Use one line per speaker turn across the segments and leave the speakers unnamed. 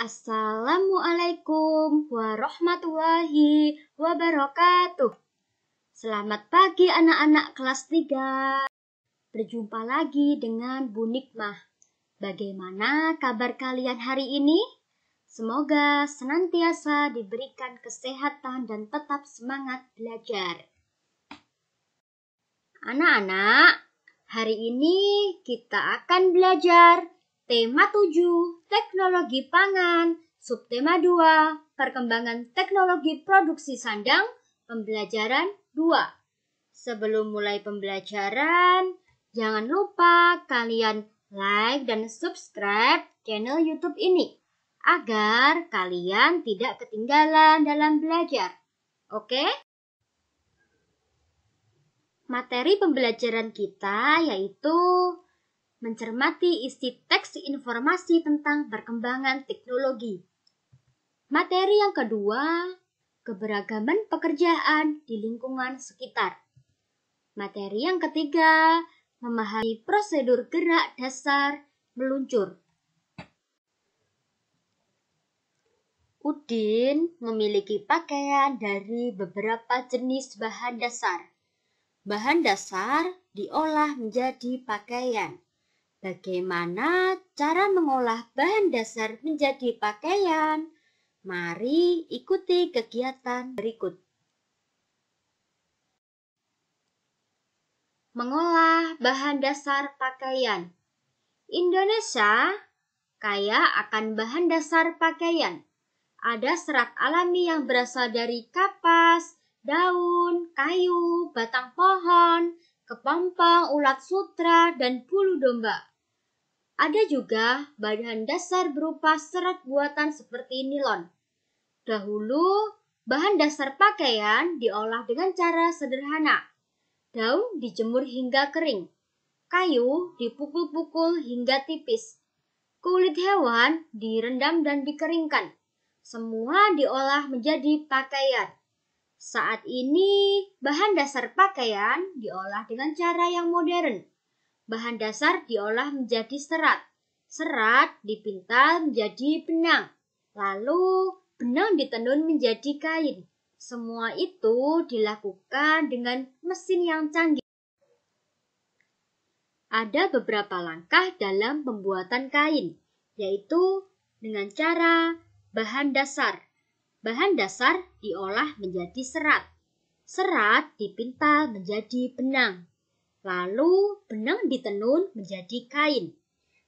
Assalamualaikum warahmatullahi wabarakatuh. Selamat pagi anak-anak kelas 3. Berjumpa lagi dengan Bu Nikmah. Bagaimana kabar kalian hari ini? Semoga senantiasa diberikan kesehatan dan tetap semangat belajar. Anak-anak, hari ini kita akan belajar tema 7, teknologi pangan, subtema 2, perkembangan teknologi produksi sandang, pembelajaran 2. Sebelum mulai pembelajaran, jangan lupa kalian like dan subscribe channel YouTube ini, agar kalian tidak ketinggalan dalam belajar. Oke? Materi pembelajaran kita yaitu mencermati isi teks informasi tentang perkembangan teknologi. Materi yang kedua, keberagaman pekerjaan di lingkungan sekitar. Materi yang ketiga, memahami prosedur gerak dasar meluncur. Udin memiliki pakaian dari beberapa jenis bahan dasar. Bahan dasar diolah menjadi pakaian. Bagaimana cara mengolah bahan dasar menjadi pakaian? Mari ikuti kegiatan berikut. Mengolah bahan dasar pakaian. Indonesia kaya akan bahan dasar pakaian. Ada serat alami yang berasal dari kapas, daun, kayu, batang pohon, kepompong, ulat sutra, dan bulu domba. Ada juga bahan dasar berupa serat buatan seperti nilon. Dahulu, bahan dasar pakaian diolah dengan cara sederhana. Daun dijemur hingga kering. Kayu dipukul-pukul hingga tipis. Kulit hewan direndam dan dikeringkan. Semua diolah menjadi pakaian. Saat ini, bahan dasar pakaian diolah dengan cara yang modern. Bahan dasar diolah menjadi serat. Serat dipintal menjadi benang. Lalu, benang ditenun menjadi kain. Semua itu dilakukan dengan mesin yang canggih. Ada beberapa langkah dalam pembuatan kain, yaitu dengan cara bahan dasar. Bahan dasar diolah menjadi serat. Serat dipintal menjadi benang. Lalu benang ditenun menjadi kain.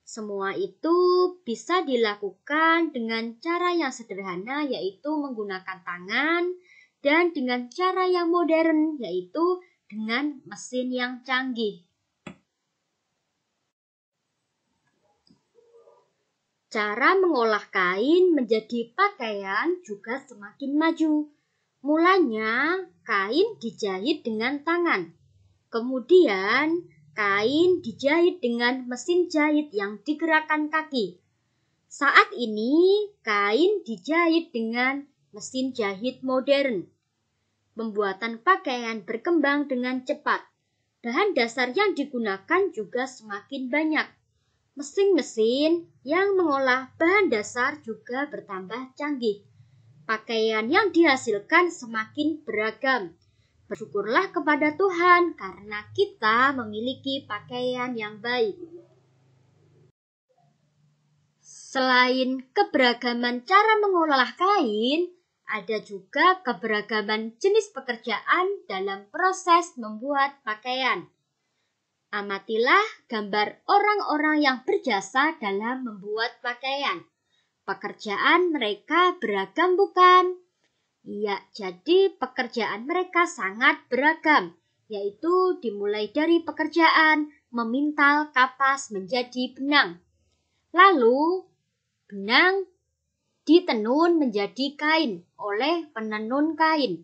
Semua itu bisa dilakukan dengan cara yang sederhana, yaitu menggunakan tangan, dan dengan cara yang modern, yaitu dengan mesin yang canggih. Cara mengolah kain menjadi pakaian juga semakin maju. Mulanya, kain dijahit dengan tangan. Kemudian, kain dijahit dengan mesin jahit yang digerakkan kaki. Saat ini, kain dijahit dengan mesin jahit modern. Pembuatan pakaian berkembang dengan cepat. Bahan dasar yang digunakan juga semakin banyak. Mesin-mesin yang mengolah bahan dasar juga bertambah canggih. Pakaian yang dihasilkan semakin beragam. Bersyukurlah kepada Tuhan karena kita memiliki pakaian yang baik. Selain keberagaman cara mengolah kain, ada juga keberagaman jenis pekerjaan dalam proses membuat pakaian. Amatilah gambar orang-orang yang berjasa dalam membuat pakaian. Pekerjaan mereka beragam bukan? Ya, jadi pekerjaan mereka sangat beragam, yaitu dimulai dari pekerjaan memintal kapas menjadi benang. Lalu, benang ditenun menjadi kain oleh penenun kain.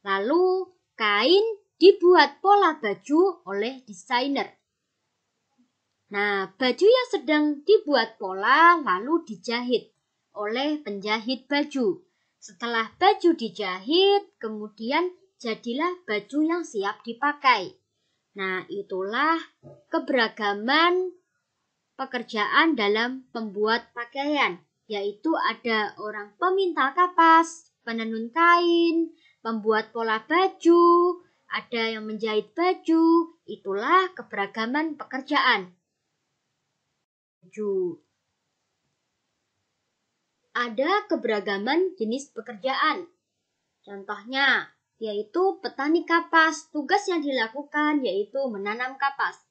Lalu, kain dibuat pola baju oleh desainer. Nah, baju yang sedang dibuat pola lalu dijahit oleh penjahit baju. Setelah baju dijahit, kemudian jadilah baju yang siap dipakai. Nah, itulah keberagaman pekerjaan dalam pembuat pakaian. yaitu ada orang pemintal kapas, penenun kain, pembuat pola baju, ada yang menjahit baju. Itulah keberagaman pekerjaan. Ada keberagaman jenis pekerjaan. Contohnya, yaitu petani kapas. Tugas yang dilakukan yaitu menanam kapas.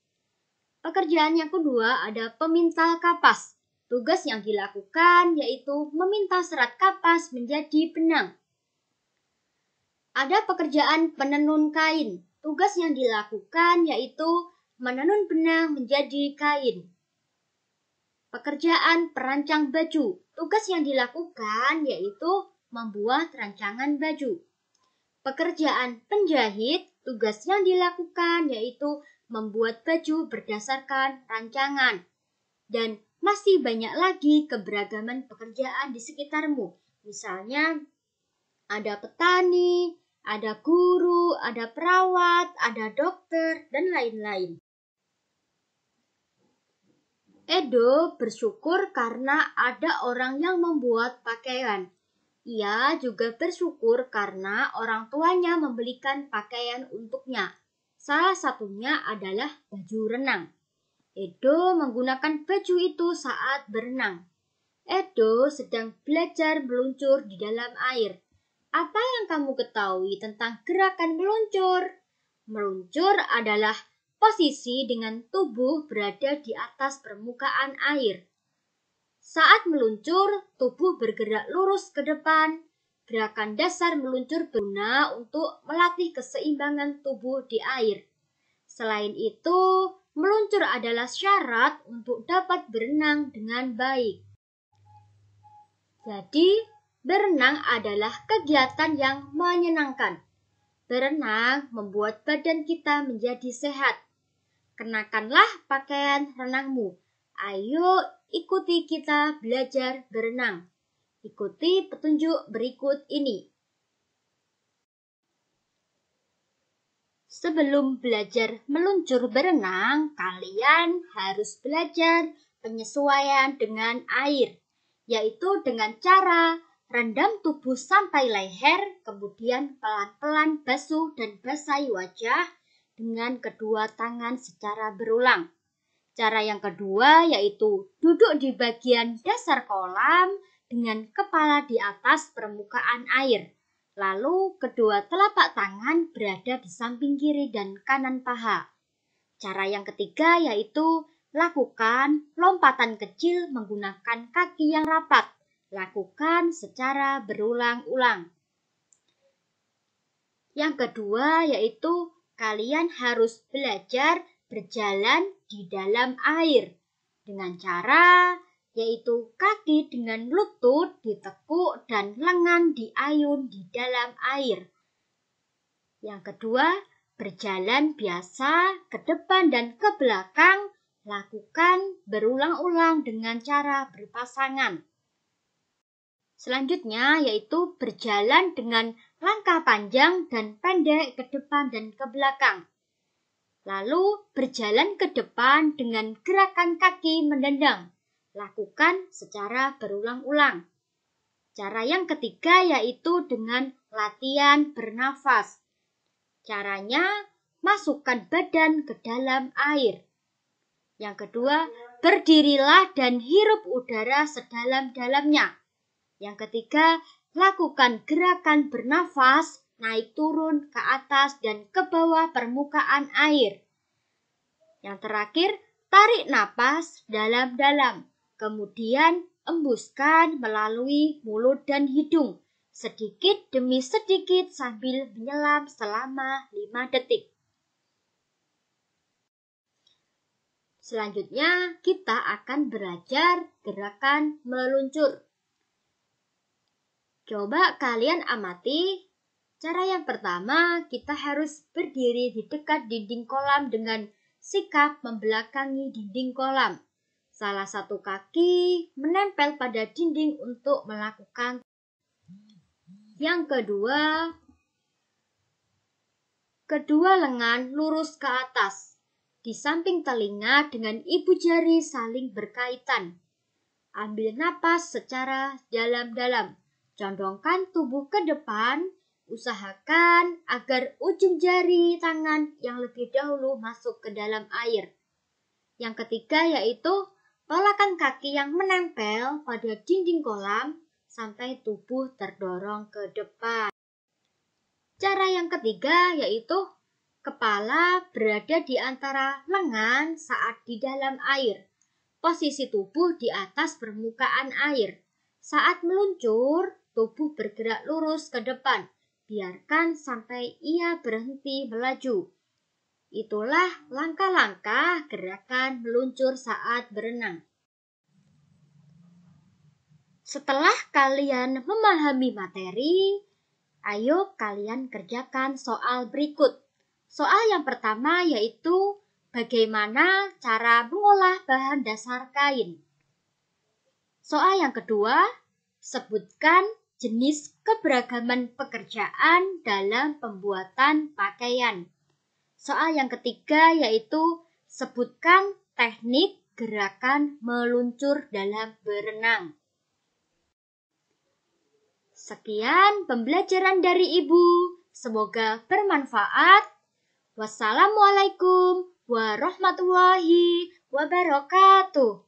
Pekerjaan yang kedua ada pemintal kapas. Tugas yang dilakukan yaitu memintal serat kapas menjadi benang. Ada pekerjaan penenun kain. Tugas yang dilakukan yaitu menenun benang menjadi kain. Pekerjaan perancang baju. Tugas yang dilakukan yaitu membuat rancangan baju. Pekerjaan penjahit. Tugas yang dilakukan yaitu membuat baju berdasarkan rancangan. Dan masih banyak lagi keberagaman pekerjaan di sekitarmu. Misalnya ada petani, ada guru, ada perawat, ada dokter, dan lain-lain. Edo bersyukur karena ada orang yang membuat pakaian. Ia juga bersyukur karena orang tuanya membelikan pakaian untuknya. Salah satunya adalah baju renang. Edo menggunakan baju itu saat berenang. Edo sedang belajar meluncur di dalam air. Apa yang kamu ketahui tentang gerakan meluncur? Meluncur adalah posisi dengan tubuh berada di atas permukaan air. Saat meluncur, tubuh bergerak lurus ke depan. Gerakan dasar meluncur berguna untuk melatih keseimbangan tubuh di air. Selain itu, meluncur adalah syarat untuk dapat berenang dengan baik. Jadi, berenang adalah kegiatan yang menyenangkan. Berenang membuat badan kita menjadi sehat. Kenakanlah pakaian renangmu. Ayo ikuti kita belajar berenang. Ikuti petunjuk berikut ini. Sebelum belajar meluncur berenang, kalian harus belajar penyesuaian dengan air, yaitu dengan cara rendam tubuh sampai leher, kemudian pelan-pelan basuh dan basahi wajah dengan kedua tangan secara berulang. Cara yang kedua yaitu duduk di bagian dasar kolam dengan kepala di atas permukaan air. Lalu kedua telapak tangan berada di samping kiri dan kanan paha. Cara yang ketiga yaitu lakukan lompatan kecil menggunakan kaki yang rapat. Lakukan secara berulang-ulang. Yang kedua yaitu kalian harus belajar berjalan di dalam air dengan cara yaitu kaki dengan lutut ditekuk dan lengan diayun di dalam air. Yang kedua, berjalan biasa ke depan dan ke belakang, lakukan berulang-ulang dengan cara berpasangan. Selanjutnya yaitu berjalan dengan langkah panjang dan pendek ke depan dan ke belakang. Lalu berjalan ke depan dengan gerakan kaki mendendang. Lakukan secara berulang-ulang. Cara yang ketiga yaitu dengan latihan bernafas. Caranya masukkan badan ke dalam air. Yang kedua, berdirilah dan hirup udara sedalam-dalamnya. Yang ketiga, lakukan gerakan bernafas, naik turun ke atas dan ke bawah permukaan air. Yang terakhir, tarik napas dalam-dalam, kemudian embuskan melalui mulut dan hidung, sedikit demi sedikit sambil menyelam selama 5 detik. Selanjutnya, kita akan belajar gerakan meluncur. Coba kalian amati. Cara yang pertama, kita harus berdiri di dekat dinding kolam dengan sikap membelakangi dinding kolam. Salah satu kaki menempel pada dinding untuk melakukan. Yang kedua lengan lurus ke atas. Di samping telinga dengan ibu jari saling berkaitan. Ambil napas secara dalam-dalam. Condongkan tubuh ke depan. Usahakan agar ujung jari tangan yang lebih dahulu masuk ke dalam air. Yang ketiga yaitu tolakan kaki yang menempel pada dinding kolam sampai tubuh terdorong ke depan. Cara yang ketiga yaitu kepala berada di antara lengan saat di dalam air. Posisi tubuh di atas permukaan air. Saat meluncur, tubuh bergerak lurus ke depan. Biarkan sampai ia berhenti melaju. Itulah langkah-langkah gerakan meluncur saat berenang. Setelah kalian memahami materi, ayo kalian kerjakan soal berikut. Soal yang pertama yaitu bagaimana cara mengolah bahan dasar kain. Soal yang kedua, sebutkan jenis keberagaman pekerjaan dalam pembuatan pakaian. Soal yang ketiga yaitu sebutkan teknik gerakan meluncur dalam berenang. Sekian pembelajaran dari Ibu. Semoga bermanfaat. Wassalamualaikum warahmatullahi wabarakatuh.